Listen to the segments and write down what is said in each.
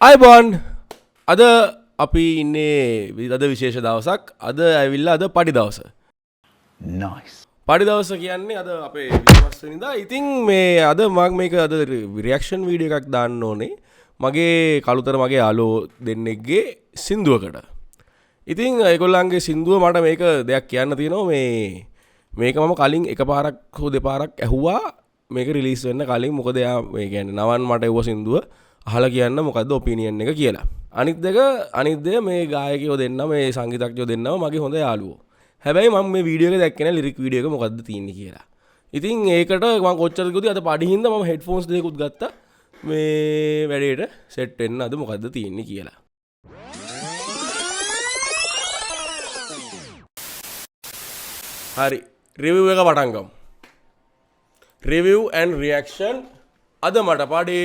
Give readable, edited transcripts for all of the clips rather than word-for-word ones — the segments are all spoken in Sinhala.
අයිබොන් අද අපි ඉන්නේ අද විශේෂ දවසක් අද ඇවිල්ලා අද පඩි දවස පඩි දවස කියන්නේ අද අපේ 25 වෙනිදා. ඉතින් මේ අද මම මේක අද රියැක්ෂන් වීඩියෝ එකක් දාන්න ඕනේ මගේ කළුතර මගේ යාළුවෝ දෙන්නෙක්ගේ සින්දුවකට. ඉතින් ඒගොල්ලන්ගේ සින්දුව මට මේක දෙයක් කියන්න තියෙනවා. මේක මම කලින් එකපාරක් හෝ දෙපාරක් ඇහුවා මේක රිලීස් වෙන්න කලින්. මොකද එයා මේ කියන්නේ නවන් මට එවුව සින්දුව අහලා කියන්න මොකද්ද ඔපිනියන් එක කියලා. අනිත් දෙය මේ ගායකයෝ දෙන්න මේ සංගීතඥයෝ දෙන්නම මගේ හොඳ යාළුවෝ. හැබැයි මම මේ වීඩියෝ එක දැක්කේ නැහැ ලිරික් වීඩියෝ එක මොකද්ද තියෙන්නේ කියලා. ඉතින් ඒකට මම කොච්චරද කිව්වද අද පඩි හින්දා මම හෙඩ්ෆෝන්ස් දෙකකුත් ගත්තා මේ වැඩේට සෙට් වෙන්න අද මොකද්ද තියෙන්නේ කියලා. හරි රිවිව් එක පටන් ගමු. රිවිව් ඇන්ඩ් රියැක්ෂන් අද මට පඩි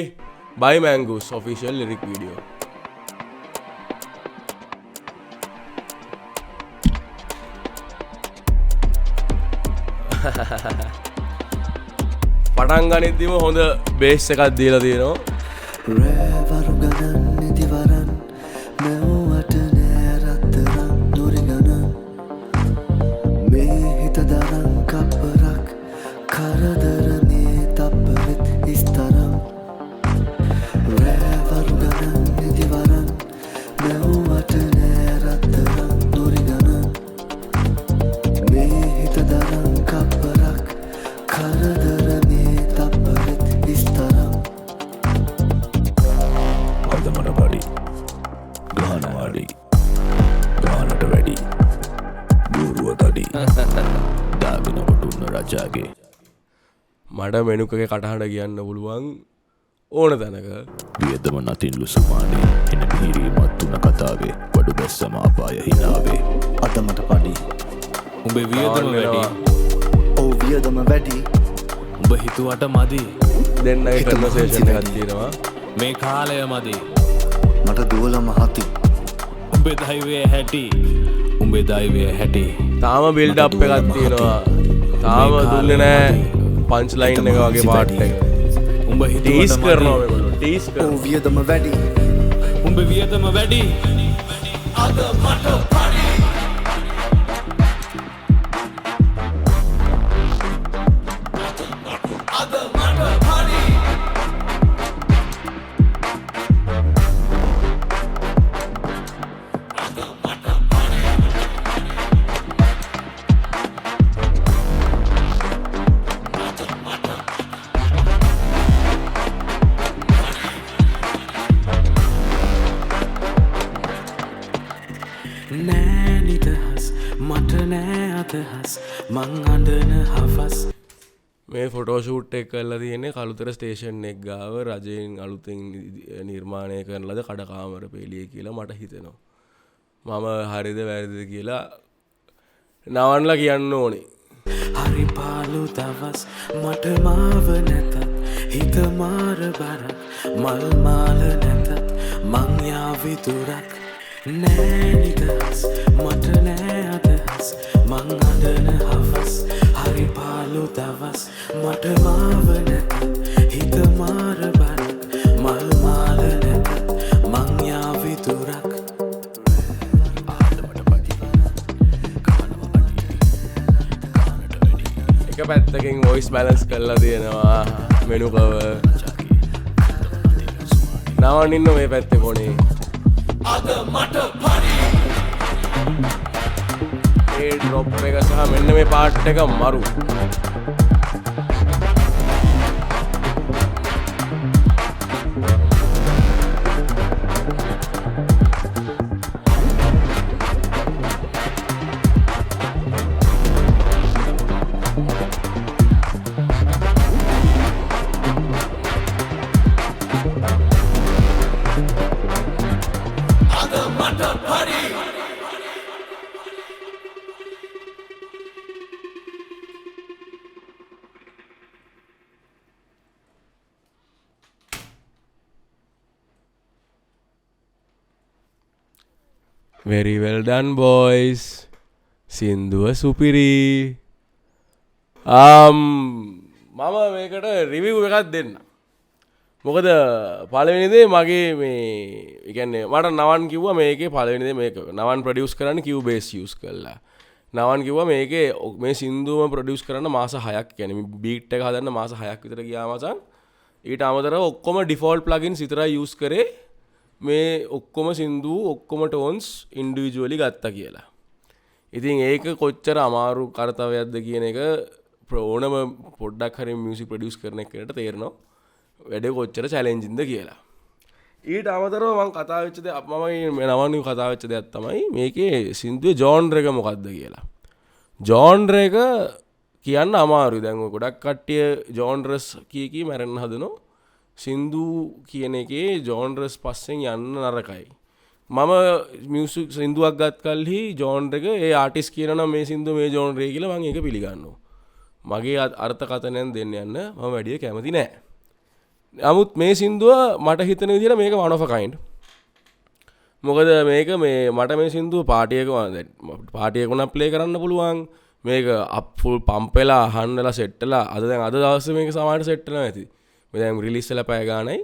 by Mangoose official lyric video. පටන් ගනිද්දිම හොඳ බේස් එකක් දීලා තියෙනවා. රෑවරු ගණන් නිදි වරන් නැව්වට නෑ රත්තරන් දුරි ගණන් මේ හිත දරන් කප්පරක් කරදර මේ තප්පරෙත් ඉස්තරම් රෑවරු ගණන් නිදි වරන් නැව්වට නෑ රත්තරන් දුරි ගණන් මේ හිත දරන් කප්පරක් කරදර මේ තප්පරෙත් ඉස්තරම් අදමට පඩි ගානවාඩි ගානට වැඩි ගුරුව තඩි දාගෙන ඔටුන්න රජාගේ මට මෙනුකගේ කටහඬ කියන්න පුළුවන් ඕන තැනක. වියදම නතින් ලුසුමානේ එන පිහිරීමත් තුන කතාවේ වඩු බැස්සම අපාය හිනාවේ අදමට පඩි උඹේ වියදම වැඩි ඔව් වියදම වැඩි උඹ හිතුවට මදි දෙන්නගේ කන්වර්සේෂන් එකක් තියෙනවා. මේ කාලය මදි මට දුවල මහති උඹේ දෛවය හැටි උඹේ දෛවය හැටි තාම බිල්ඩ් අප් එකක් තියෙනවා. තාම දුන්නේ නැහැ පන්ච් ලයින් එක වගේ පාට් එක. උඹ ටීස් හිතුවට කරනවා මදි මේගොල්ලෝ ටීස් ඔව් කරනවා. වියදම වැඩි උඹේ වියදම වැඩි අද මට පඩි නෑ නිදහස් මට නෑ අදහස් මං අඳන හවස් මේ ෆොටෝ ෂූට් එක කරලා තියෙන්නේ කළුතර ස්ටේෂන් එක ගාව රජයෙන් අලුතෙන් නිර්මාණය කරන ලද කඩකාමර පෙළිය කියලා මට හිතෙනවා. මම හරිද වැරදිද කියලා නවන්ලා කියන්න ඕනේ. හරි පාලු දවස් මට මාව නැතත් හිත මාර බරක් මල් මාල නැතත් මං යාවි දුරක් නෑ නිදහස් මට නෑ අදහස් මං අඳන හවස් හරි පාලු දවස් මට මාව නැතත් හිත මාර බරක් මල් මාල නැතත් මං යාවි දුරක් එක පැත්තකින් වොයිස් බැලන්ස් කරලා තියෙනවා මෙනුකව. නවන් ඉන්න මේ පැත්තේ පොනේ. අද මට පඩි ඒ ඩ්‍රොප් එක සහ මෙන්න මේ පාට් එක මරු. අද මට පඩි very well done boys. සින්දුව සුපිරි. මම මේකට රිවිව් එකක් දෙන්න. මොකද පළවෙනිදේ මගේ මේ එකන්නේ මට නවන් කිව්ව මේක පළවෙනිදේ මේක නවන් ප්‍රඩියස් කරන්න කිව් බේස් යස් කරලා නවන් කිව්ව මේක මේ සිින්දුවම ප්‍රඩියස් කරන්න මාස 6ක් ගැන බීට් එක හදන්න මාස 6ක් විතර ගියාමසන් ඊට අමතර ඔක්කොම ඩිෆෝල්් ප්ලගින් සිතරයි යස් කරේ මේ ඔක්කොම සිින්දූ ඔක්කොම ටෝන්ස් ඉන්ඩිවිජුවලි ගත්ත කියලා ඉතින් ඒක කොච්චර අමාරු කරතවයක්ද කියන එක ප්‍රෝනම පොඩ්ඩක් හරි මියසික් ප්‍රඩියස් කරන එකට තේරනවා වැඩ කොච්චර චැලෙන්ජින්ද කියලා ඊට අමතරව මං කතාවෙච්චද මම නවනි කතාවෙච්ච දෙයක් තමයි මේකේ සිින්දුවේ ජෝන්ර් එක මොකක්ද කියලා ජෝන්ර් එක කියන්න අමාරු දැන්ව ගොඩක් කට්ටිය ජෝන්රස් කියකී මැරෙන් හදනෝ සින්දු කියන එකේ ජෝන්රස් පස්සෙන් යන්න නරකයි මම මියසික් සිින්දුවක් ගත් කල්හි ජෝන්ර් එක ඒ ආටිස් කියනන මේ සිින්දු මේ ජෝන්රේ කියල මං එක පිළිගන්නවා මගේ අර්ථකතනයන් දෙන්න යන්න මම වැඩිය කැමති නෑ නමුත් මේ සිින්දුව මට හිතන විදිර මේක වනොෆකයින්් මොකද මේක මේ මට මේ සිින්දුව පාටියකුණ ප්ලේ කරන්න පුළුවන් මේක අප්ෆුල් පම්පෙලා හන්ඩලා සෙට්ටලා අද දැන් අද දවස මේක සමාට සෙට්ටන ඇති මෙදැම් රිලිස්සල පෑගානයි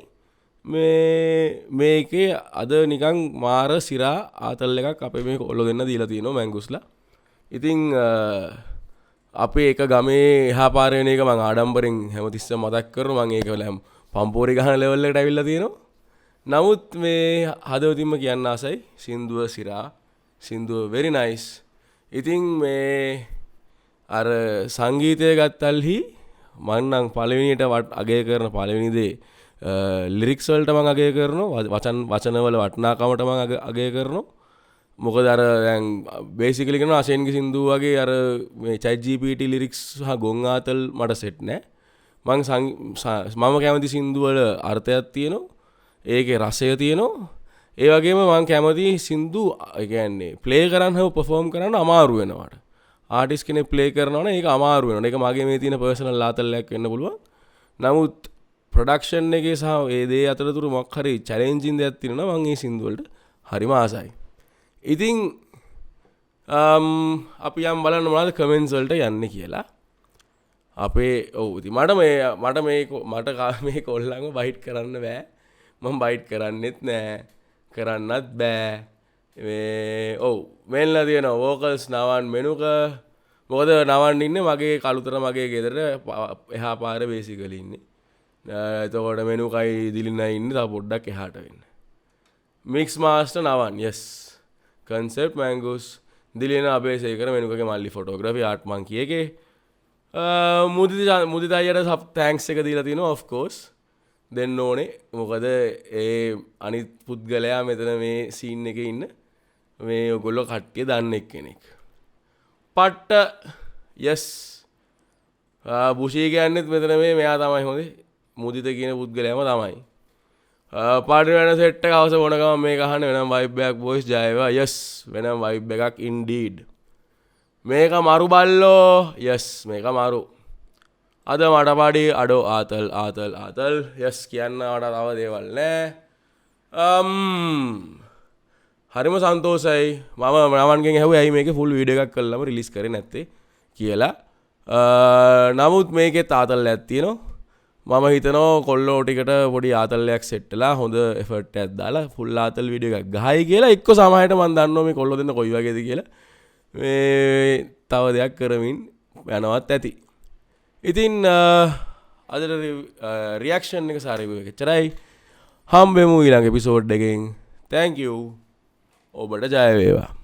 මේකේ අද නිකං මාර සිරා ආතල් එකක් අපේ මේ ඔල්ලො දෙන්න දීලා තියෙනවා මැංගුස්ලා ඉතිං අපේ එක ගමේ හාපාරයන එක මං ආඩම්බරෙන් හැමතිස්ස මතක් කරු මං ඒක ලැම් පම්පෝරි ගහන ලෙවල්ලට ඇවිල්ල තියෙනවා නමුත් මේ හදවතින්ම කියන්න ආසයි සින්දුව සිරා සින්දුව වෙරි නයිස් ඉතිං මේ අර සංගීතය ගත්තල්හි මන්නං පලවිනිට වට අගේ කරන පලවිනිදේ ලිරික්ස්වල්ට මං අගේ කරන වචනවල වටනාකමට මං අගේ කරනවා මොක දර බේසිකලිකෙන අශයෙන්ගි සිින්දුව වගේ අර මේ චයිජීපට ලිරික්ස් හා ගොං ආතල් මට සෙට් නෑ මං මම කැමති සිින්දුවල අර්ථයක් තියෙනවා ඒක රසය තියෙනවා ඒ වගේම මං කැමති සිින්දු එකන්නේ ප්ලේ කරන්න හව පොෆෝම් කරන්න අමාරු වෙනවාට ආටිස් කෙනෙ ප්ලේ කරනවන ඒ අමාරු වෙන එක මගේ මේ තින පර්සනල් ලාතල්ලයක් වෙන්න පුළුවන් නමුත් ප්‍රඩක්ෂන් එක සහ ඒදේ අතරතුරු මොක්හරි චලෙන්ජින්ද ඇත්තිරෙන මගේ සිින්දුවලට හරිම ආසයි ඉතිං අපි යම් බලන්න මොනාද කමෙන්ස්වල්ට යන්න කියලා අපේ ඔවුති මට මේ කොල්ලඟ බයිට් කරන්න බෑ මම බයිට් කරන්නෙත් නෑ කරන්නත් බෑ ඔවු මෙල්ල තියෙන වෝකල්ස් නවන් මෙනුක මොකද නවන් ඉන්න මගේ කළුතර මගේ ගෙදර එහා පාර බේසිකලඉන්නේ එතකොට මෙනුකයි දිලින්න ඉන්න තා පොඩ්ඩක් එහාට වෙන්න මික්ස් මාස්ට නවන් යස් කන්සෙප් මැංගුස් දිලින අපේසේකර මෙනුකගේ මල්ලි ෆොටෝග්‍රෆි ආට්මං කියගේ මුදිත අයට සබ් තෑන්ක්ස් එක දීලා තින ඔෆ්කෝස් දෙන්න ඕනේ මොකද ඒ අනිත් පුද්ගලයා මෙතන මේ සීන් එක ඉන්න මේ ඔගොල්ලො කට්ටිය දන්න එක් කෙනෙක් පට්ට යස් බුෂී කියන්නෙත් මෙතන මේ මෙයා තමයි හොඳේ මුදිත කියන පුද්ගලයම තමයි පාඩි වෙන සෙට්ට කවස ගොනකම මේ කහන්න වෙනම් වයිබ්බයක් බොයිස් ජයවා යස් වෙනම් වයිබ් එකක් ඉන්ඩීඩ් මේක මරු බල්ලෝ යස් මේක මරු අද මට පාඩි අඩෝ ආතල් යස් කියන්න අට තව දේවල් නෑ හරිම සන්තෝසයි මම මනන්ගෙන් හැව ඇයි මේක ෆුල් විඩ එකක් කල්ලම රිලිස් කර නැත්තේ කියලා නමුත් මේකෙ තාතල් ඇත්තිනවා මම හිතනෝ කොල්ලෝටිකට පොඩි ආතල්ලයක් සෙට්ටලා හොඳ එෆට් ඇත්දාලා ෆුල් ආතල් විඩිය එකක් ගහයි කියලා එක්ක සමහට මන්දන්න මේ කොල්ලො දෙන්න කොයිවගේද කියලා තව දෙයක් කරමින් යනවත් ඇති ඉතින් අදට රියක්ෂන් එක සාරිව එකච්චරයි හම්බෙමු ඊළඟ එපිසෝඩ් එකෙන් තැංකූ ඔබට ජයවේවා